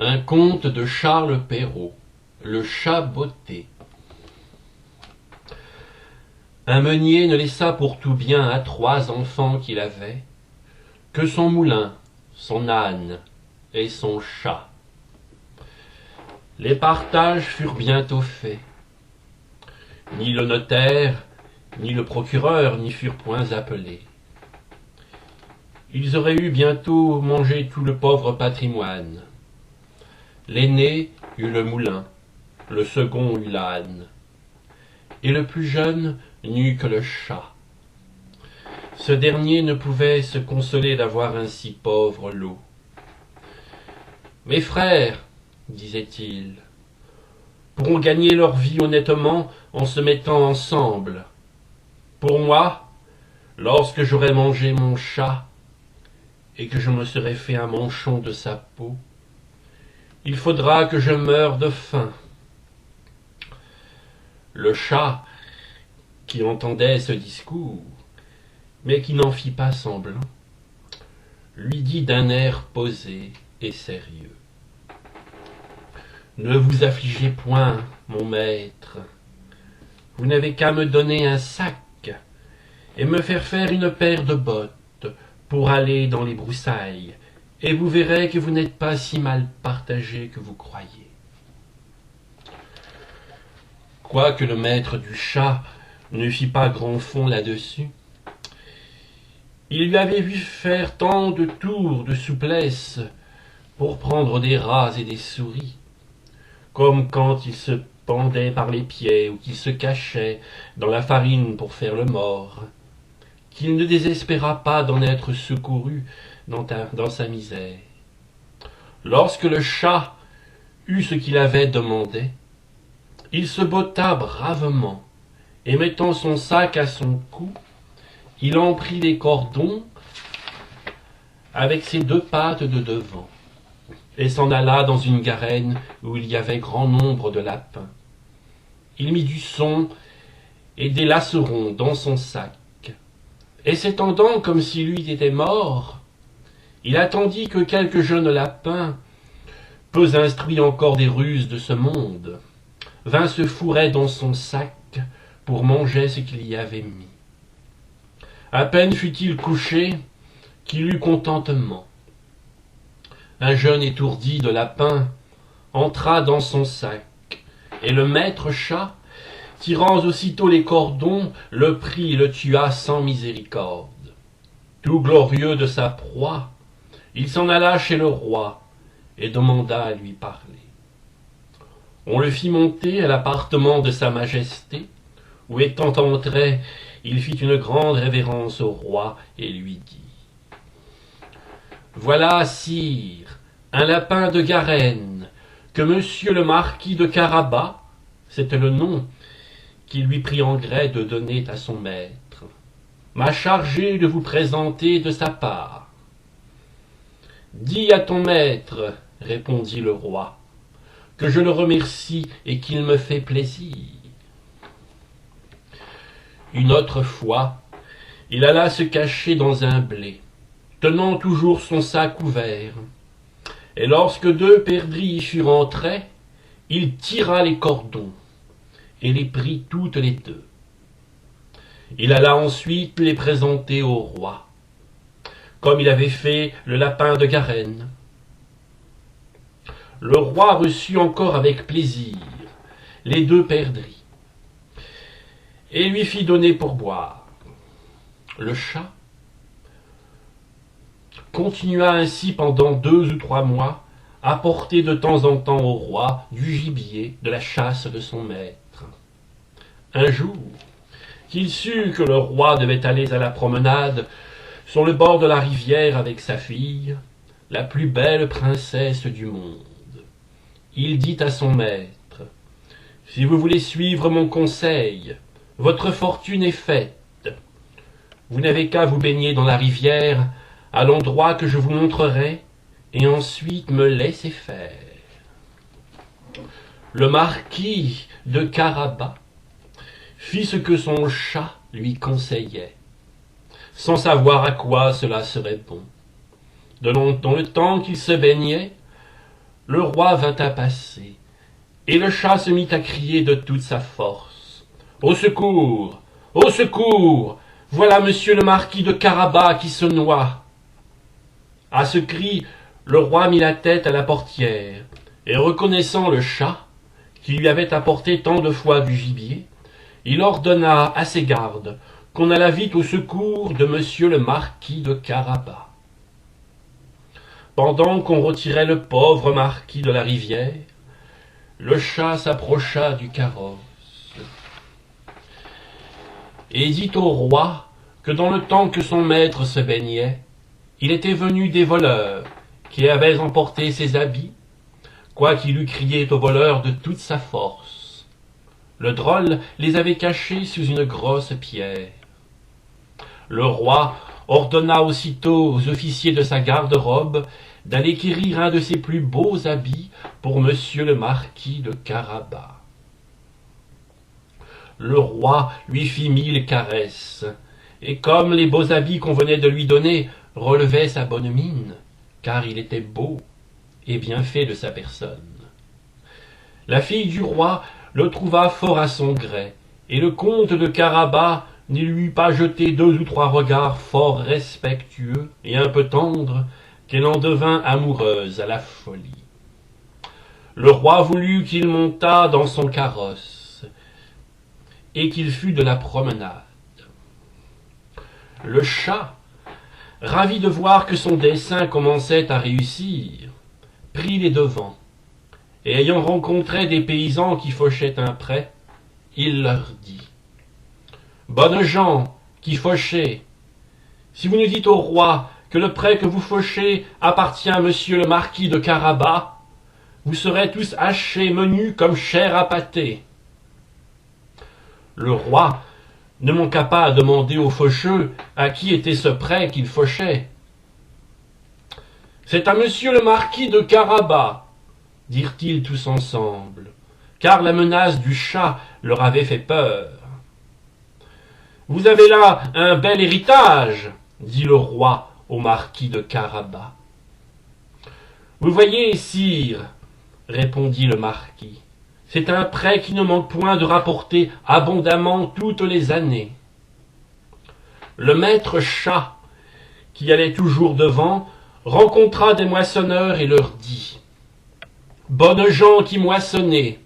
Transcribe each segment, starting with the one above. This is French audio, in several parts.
Un conte de Charles Perrault, le chat botté. Un meunier ne laissa pour tout bien à 3 enfants qu'il avait que son moulin, son âne et son chat. Les partages furent bientôt faits. Ni le notaire, ni le procureur n'y furent point appelés. Ils auraient eu bientôt mangé tout le pauvre patrimoine. L'aîné eut le moulin, le second eut l'âne, et le plus jeune n'eut que le chat. Ce dernier ne pouvait se consoler d'avoir un si pauvre lot. « Mes frères, disait-il, pourront gagner leur vie honnêtement en se mettant ensemble. Pour moi, lorsque j'aurai mangé mon chat et que je me serai fait un manchon de sa peau, il faudra que je meure de faim. » Le chat, qui entendait ce discours, mais qui n'en fit pas semblant, lui dit d'un air posé et sérieux: « Ne vous affligez point, mon maître. Vous n'avez qu'à me donner un sac et me faire une paire de bottes pour aller dans les broussailles, et vous verrez que vous n'êtes pas si mal partagé que vous croyez. » Quoique le maître du chat ne fit pas grand fond là-dessus, il lui avait vu faire tant de tours de souplesse pour prendre des rats et des souris, comme quand il se pendait par les pieds ou qu'il se cachait dans la farine pour faire le mort, qu'il ne désespéra pas d'en être secouru dans sa misère. Lorsque le chat eut ce qu'il avait demandé, il se botta bravement, et mettant son sac à son cou, il en prit les cordons avec ses 2 pattes de devant, et s'en alla dans une garenne où il y avait grand nombre de lapins. Il mit du son et des lacerons dans son sac, et s'étendant comme si lui était mort, il attendit que quelques jeunes lapins, peu instruits encore des ruses de ce monde, vint se fourrer dans son sac pour manger ce qu'il y avait mis. À peine fut-il couché qu'il eut contentement. Un jeune étourdi de lapin entra dans son sac, et le maître chat, tirant aussitôt les cordons, le prit et le tua sans miséricorde. Tout glorieux de sa proie, il s'en alla chez le roi et demanda à lui parler. On le fit monter à l'appartement de sa majesté, où étant entré, il fit une grande révérence au roi et lui dit: « Voilà, sire, un lapin de Garenne, que monsieur le marquis de Carabas, c'était le nom qu'il lui prit en gré de donner à son maître, m'a chargé de vous présenter de sa part. »« Dis à ton maître, répondit le roi, que je le remercie et qu'il me fait plaisir. » Une autre fois, il alla se cacher dans un blé, tenant toujours son sac ouvert, et lorsque 2 perdrix y furent entrés, il tira les cordons et les prit toutes les 2. Il alla ensuite les présenter au roi, comme il avait fait le lapin de Garenne. Le roi reçut encore avec plaisir les 2 perdrix, et lui fit donner pour boire. Le chat continua ainsi pendant 2 ou 3 mois à porter de temps en temps au roi du gibier de la chasse de son maître. Un jour, qu'il sut que le roi devait aller à la promenade sur le bord de la rivière avec sa fille, la plus belle princesse du monde, il dit à son maître: « Si vous voulez suivre mon conseil, votre fortune est faite. Vous n'avez qu'à vous baigner dans la rivière à l'endroit que je vous montrerai, et ensuite me laisser faire. » Le marquis de Carabas fit ce que son chat lui conseillait, sans savoir à quoi cela serait bon. Dans le temps qu'il se baignait, le roi vint à passer, et le chat se mit à crier de toute sa force. « Au secours! Au secours! Voilà monsieur le marquis de Carabas qui se noie !» À ce cri, le roi mit la tête à la portière, et reconnaissant le chat, qui lui avait apporté tant de fois du gibier, il ordonna à ses gardes qu'on allât vite au secours de monsieur le marquis de Carabas. Pendant qu'on retirait le pauvre marquis de la rivière, le chat s'approcha du carrosse et dit au roi que dans le temps que son maître se baignait, il était venu des voleurs qui avaient emporté ses habits, quoiqu'il eût crié aux voleurs de toute sa force. Le drôle les avait cachés sous une grosse pierre. Le roi ordonna aussitôt aux officiers de sa garde-robe d'aller quérir un de ses plus beaux habits pour monsieur le marquis de Carabas. Le roi lui fit 1000 caresses, et comme les beaux habits qu'on venait de lui donner relevaient sa bonne mine, car il était beau et bien fait de sa personne. La fille du roi le trouva fort à son gré, et le comte de Carabas n'y lui eut pas jeté 2 ou 3 regards fort respectueux et un peu tendres, qu'elle en devint amoureuse à la folie. Le roi voulut qu'il montât dans son carrosse, et qu'il fût de la promenade. Le chat, ravi de voir que son dessein commençait à réussir, prit les devants, et ayant rencontré des paysans qui fauchaient un pré, il leur dit: « Bonnes gens qui fauchez, si vous nous dites au roi que le pré que vous fauchez appartient à monsieur le marquis de Carabas, vous serez tous hachés menus comme chair à pâté. » Le roi ne manqua pas à demander aux faucheux à qui était ce pré qu'il fauchait. « C'est à monsieur le marquis de Carabas, dirent-ils tous ensemble, car la menace du chat leur avait fait peur. « Vous avez là un bel héritage, dit le roi au marquis de Carabas. « Vous voyez, sire, répondit le marquis, c'est un pré qui ne manque point de rapporter abondamment toutes les années. » Le maître chat, qui allait toujours devant, rencontra des moissonneurs et leur dit: « Bonnes gens qui moissonnez,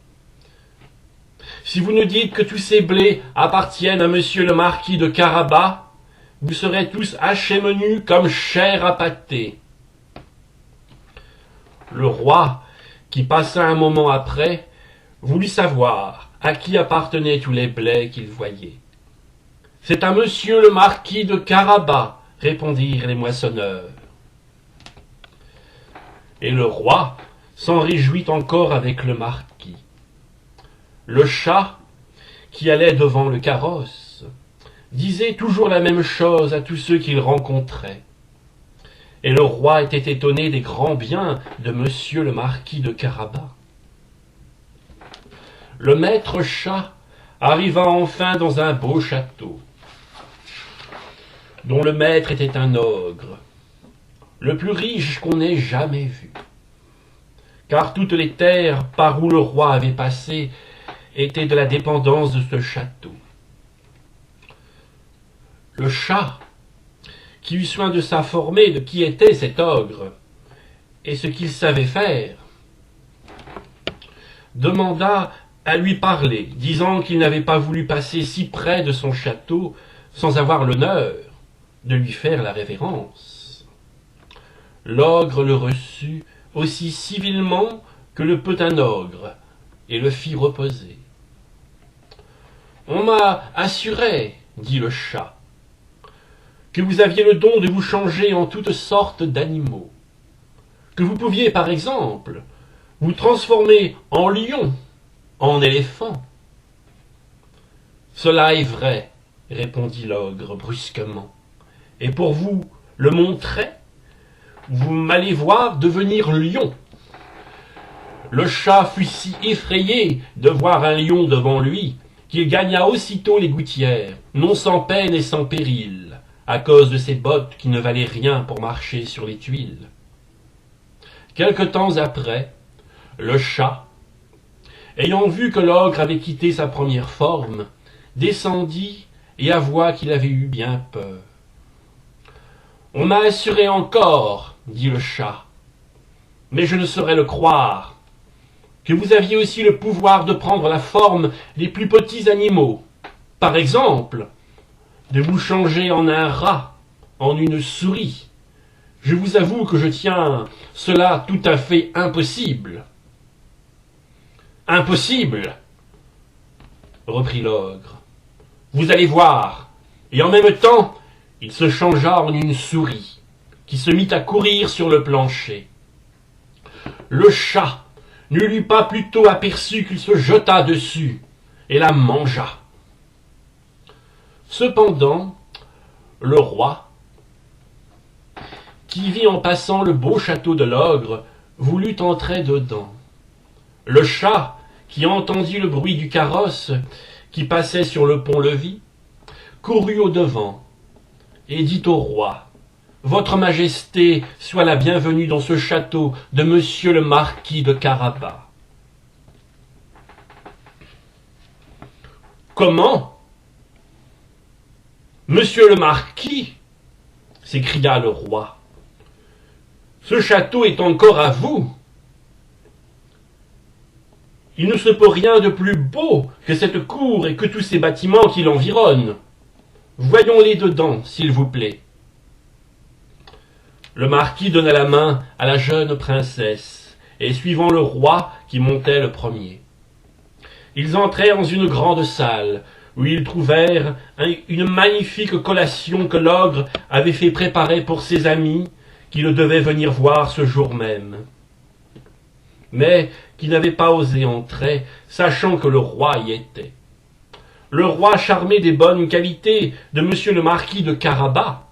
si vous nous dites que tous ces blés appartiennent à monsieur le marquis de Carabas, vous serez tous hachés menus comme chair à pâté. » Le roi, qui passa un moment après, voulut savoir à qui appartenaient tous les blés qu'il voyait. « C'est à monsieur le marquis de Carabas, répondirent les moissonneurs. Et le roi s'en réjouit encore avec le marquis. Le chat, qui allait devant le carrosse, disait toujours la même chose à tous ceux qu'il rencontrait. Et le roi était étonné des grands biens de monsieur le marquis de Carabas. Le maître chat arriva enfin dans un beau château, dont le maître était un ogre, le plus riche qu'on ait jamais vu, car toutes les terres par où le roi avait passé étaient de la dépendance de ce château. Le chat, qui eut soin de s'informer de qui était cet ogre et ce qu'il savait faire, demanda à lui parler, disant qu'il n'avait pas voulu passer si près de son château sans avoir l'honneur de lui faire la révérence. L'ogre le reçut aussi civilement que le peut un ogre, et le fit reposer. « On m'a assuré, dit le chat, que vous aviez le don de vous changer en toutes sortes d'animaux, que vous pouviez, par exemple, vous transformer en lion, en éléphant. »« Cela est vrai, répondit l'ogre brusquement, et pour vous le montrer, vous m'allez voir devenir lion. » Le chat fut si effrayé de voir un lion devant lui qu'il gagna aussitôt les gouttières, non sans peine et sans péril, à cause de ses bottes qui ne valaient rien pour marcher sur les tuiles. Quelque temps après, Le chat, ayant vu que l'ogre avait quitté sa première forme, descendit et avoua qu'il avait eu bien peur. « On m'a assuré encore, dit le chat, mais je ne saurais le croire, que vous aviez aussi le pouvoir de prendre la forme des plus petits animaux. Par exemple, de vous changer en un rat, en une souris. Je vous avoue que je tiens cela tout à fait impossible. »« Impossible !» reprit l'ogre. « Vous allez voir. » Et en même temps, il se changea en une souris, qui se mit à courir sur le plancher. Le chat ne l'eut pas plutôt aperçu qu'il se jeta dessus et la mangea. Cependant, le roi, qui vit en passant le beau château de l'ogre, voulut entrer dedans. Le chat, qui entendit le bruit du carrosse qui passait sur le pont-levis, courut au-devant et dit au roi : « Votre Majesté soit la bienvenue dans ce château de monsieur le marquis de Carabas. »« Comment ? Monsieur le marquis ?» s'écria le roi. « Ce château est encore à vous. Il ne se peut rien de plus beau que cette cour et que tous ces bâtiments qui l'environnent. Voyons-les dedans, s'il vous plaît. » Le marquis donna la main à la jeune princesse, et suivant le roi qui montait le premier. Ils entrèrent dans une grande salle, où ils trouvèrent une magnifique collation que l'ogre avait fait préparer pour ses amis, qui le devaient venir voir ce jour même, mais qui n'avaient pas osé entrer, sachant que le roi y était. Le roi, charmé des bonnes qualités de monsieur le marquis de Carabas,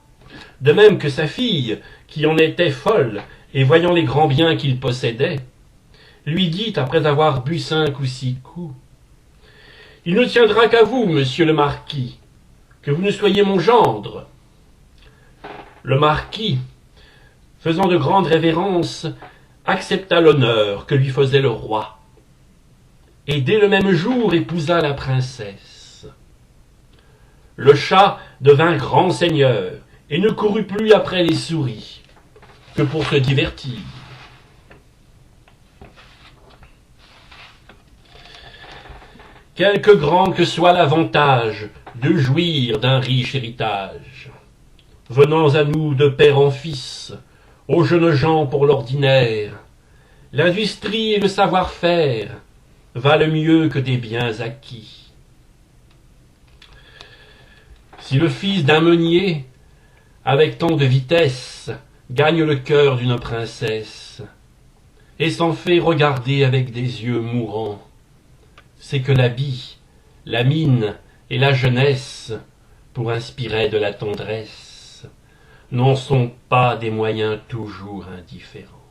de même que sa fille, qui en était folle, et voyant les grands biens qu'il possédait, lui dit, après avoir bu 5 ou 6 coups : « Il ne tiendra qu'à vous, monsieur le marquis, que vous ne soyez mon gendre. » Le marquis, faisant de grandes révérences, accepta l'honneur que lui faisait le roi, et dès le même jour épousa la princesse. Le chat devint grand seigneur, et ne courut plus après les souris, que pour se divertir. Quelque grand que soit l'avantage de jouir d'un riche héritage, venant à nous de père en fils, aux jeunes gens pour l'ordinaire, l'industrie et le savoir-faire valent mieux que des biens acquis. Si le fils d'un meunier, avec tant de vitesse, gagne le cœur d'une princesse, et s'en fait regarder avec des yeux mourants, c'est que l'habit, la mine et la jeunesse, pour inspirer de la tendresse, n'en sont pas des moyens toujours indifférents.